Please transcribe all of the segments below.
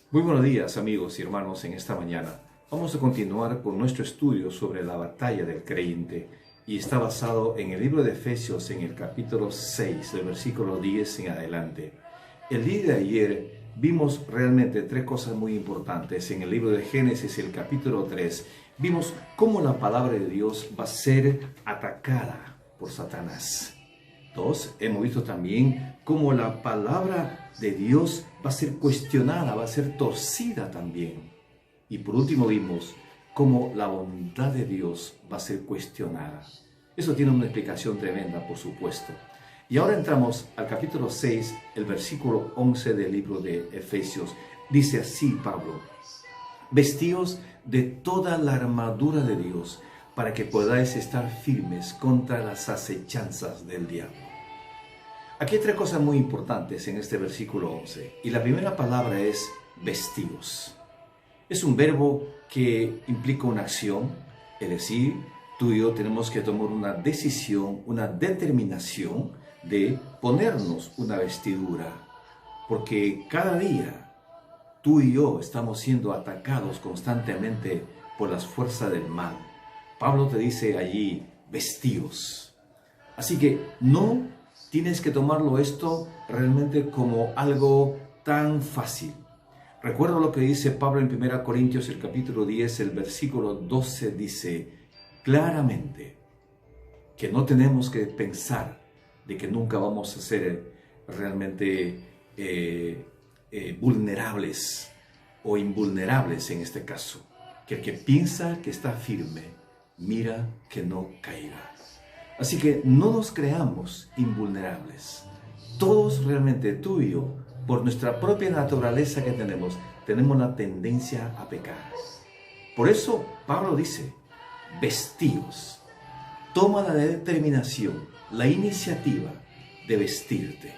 Muy buenos días amigos y hermanos en esta mañana. Vamos a continuar con nuestro estudio sobre la batalla del creyente y está basado en el libro de Efesios en el capítulo 6, del versículo 10 en adelante. El día de ayer vimos realmente tres cosas muy importantes. En el libro de Génesis, el capítulo 3, vimos cómo la palabra de Dios va a ser atacada por Satanás. Dos, hemos visto también cómo la palabra de Dios va a ser cuestionada, va a ser torcida también. Y por último vimos cómo la bondad de Dios va a ser cuestionada. Eso tiene una explicación tremenda, por supuesto. Y ahora entramos al capítulo 6, el versículo 11 del libro de Efesios. Dice así Pablo: vestíos de toda la armadura de Dios, para que podáis estar firmes contra las acechanzas del diablo. Aquí hay tres cosas muy importantes en este versículo 11. Y la primera palabra es vestíos. Es un verbo que implica una acción, es decir, tú y yo tenemos que tomar una decisión, una determinación de ponernos una vestidura. Porque cada día tú y yo estamos siendo atacados constantemente por las fuerzas del mal. Pablo te dice allí, vestíos. Así que no tienes que tomarlo esto realmente como algo tan fácil. Recuerdo lo que dice Pablo en 1 Corintios, el capítulo 10, el versículo 12, dice claramente que no tenemos que pensar de que nunca vamos a ser realmente vulnerables o invulnerables en este caso. Que el que piensa que está firme, mira que no caiga. Así que no nos creamos invulnerables. Todos realmente, tú y yo, por nuestra propia naturaleza que tenemos la tendencia a pecar. Por eso Pablo dice, vestíos. Toma la determinación, la iniciativa de vestirte.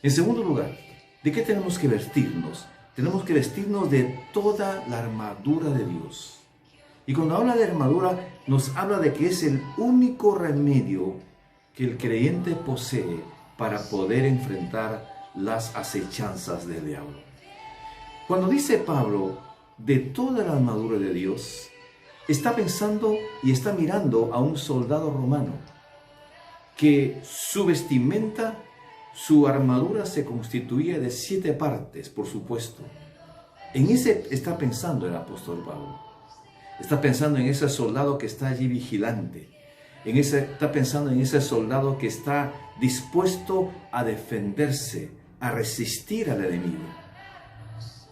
En segundo lugar, ¿de qué tenemos que vestirnos? Tenemos que vestirnos de toda la armadura de Dios. Y cuando habla de armadura, nos habla de que es el único remedio que el creyente posee para poder enfrentar las acechanzas del diablo. Cuando dice Pablo de toda la armadura de Dios, está pensando y está mirando a un soldado romano que su vestimenta, su armadura se constituía de 7 partes, por supuesto. En ese está pensando el apóstol Pablo. Está pensando en ese soldado que está allí vigilante. Está pensando en ese soldado que está dispuesto a defenderse, a resistir al enemigo.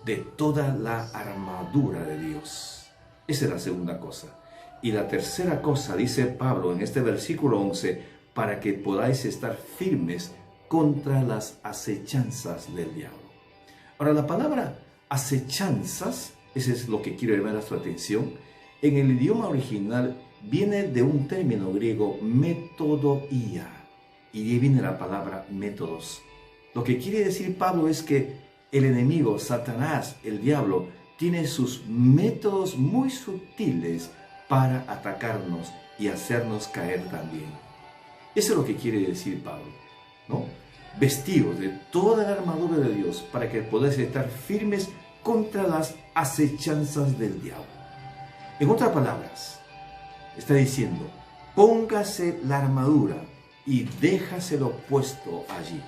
De toda la armadura de Dios. Esa es la segunda cosa. Y la tercera cosa, dice Pablo en este versículo 11, para que podáis estar firmes contra las acechanzas del diablo. Ahora, la palabra acechanzas, eso es lo que quiero llamar a su atención. En el idioma original viene de un término griego, metodoía, y de ahí viene la palabra métodos. Lo que quiere decir Pablo es que el enemigo, Satanás, el diablo, tiene sus métodos muy sutiles para atacarnos y hacernos caer también. Eso es lo que quiere decir Pablo, ¿no? Vestidos de toda la armadura de Dios para que podáis estar firmes contra las acechanzas del diablo. En otras palabras, está diciendo, póngase la armadura y déjaselo puesto allí.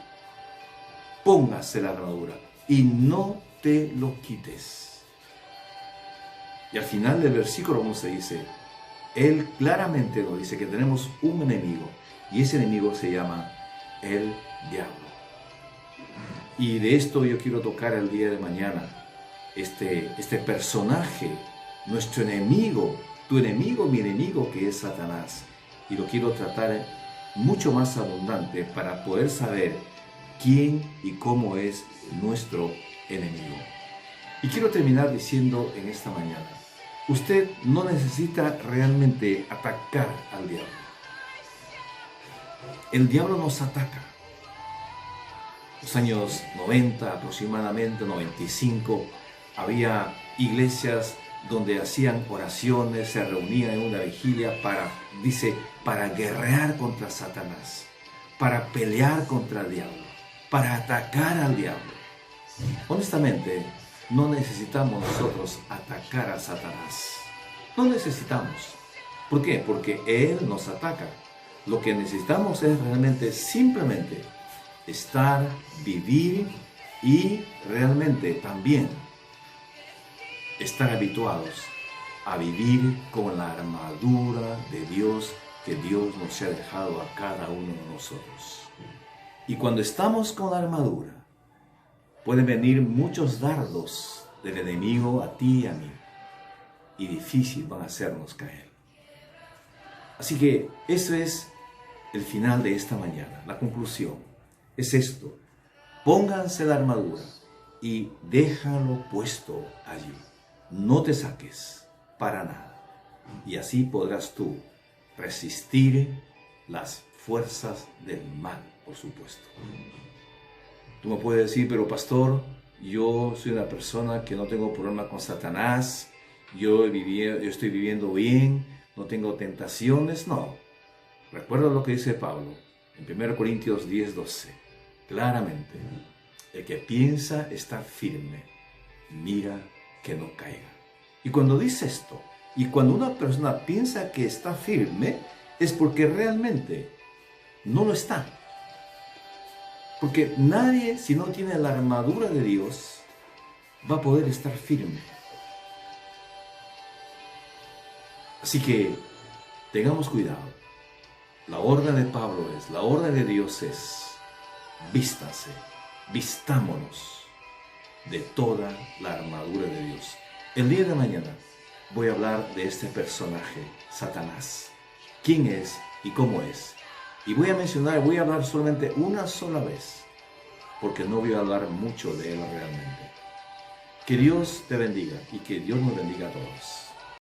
Póngase la armadura y no te lo quites. Y al final del versículo 11 dice, él claramente nos dice que tenemos un enemigo y ese enemigo se llama el diablo. Y de esto yo quiero tocar el día de mañana, este personaje, nuestro enemigo, tu enemigo, mi enemigo, que es Satanás. Y lo quiero tratar mucho más abundante para poder saber quién y cómo es nuestro enemigo. Y quiero terminar diciendo en esta mañana, usted no necesita realmente atacar al diablo. El diablo nos ataca. Los años 90, aproximadamente 95, había iglesias donde hacían oraciones, se reunían en una vigilia para guerrear contra Satanás, para pelear contra el diablo, para atacar al diablo. Honestamente, no necesitamos nosotros atacar a Satanás. No necesitamos. ¿Por qué? Porque Él nos ataca. Lo que necesitamos es realmente simplemente estar, vivir y realmente también estar habituados a vivir con la armadura de Dios que Dios nos ha dejado a cada uno de nosotros. Y cuando estamos con la armadura, pueden venir muchos dardos del enemigo a ti y a mí, y difícil van a hacernos caer. Así que eso es el final de esta mañana, la conclusión. Es esto: pónganse la armadura y déjalo puesto allí. No te saques para nada. Y así podrás tú resistir las fuerzas del mal, por supuesto. Tú me puedes decir, pero pastor, yo soy una persona que no tengo problema con Satanás, yo estoy viviendo bien, no tengo tentaciones. No. Recuerda lo que dice Pablo en 1 Corintios 10:12. Claramente, el que piensa estar firme, mira que no caiga. Y cuando dice esto, y cuando una persona piensa que está firme, es porque realmente no lo está. Porque nadie, si no tiene la armadura de Dios, va a poder estar firme. Así que tengamos cuidado. La orden de Pablo es, la orden de Dios es: vístanse, vistámonos de toda la armadura de Dios. El día de mañana voy a hablar de este personaje, Satanás. ¿Quién es y cómo es? Y voy a hablar solamente una sola vez, porque no voy a hablar mucho de él realmente. Que Dios te bendiga y que Dios nos bendiga a todos.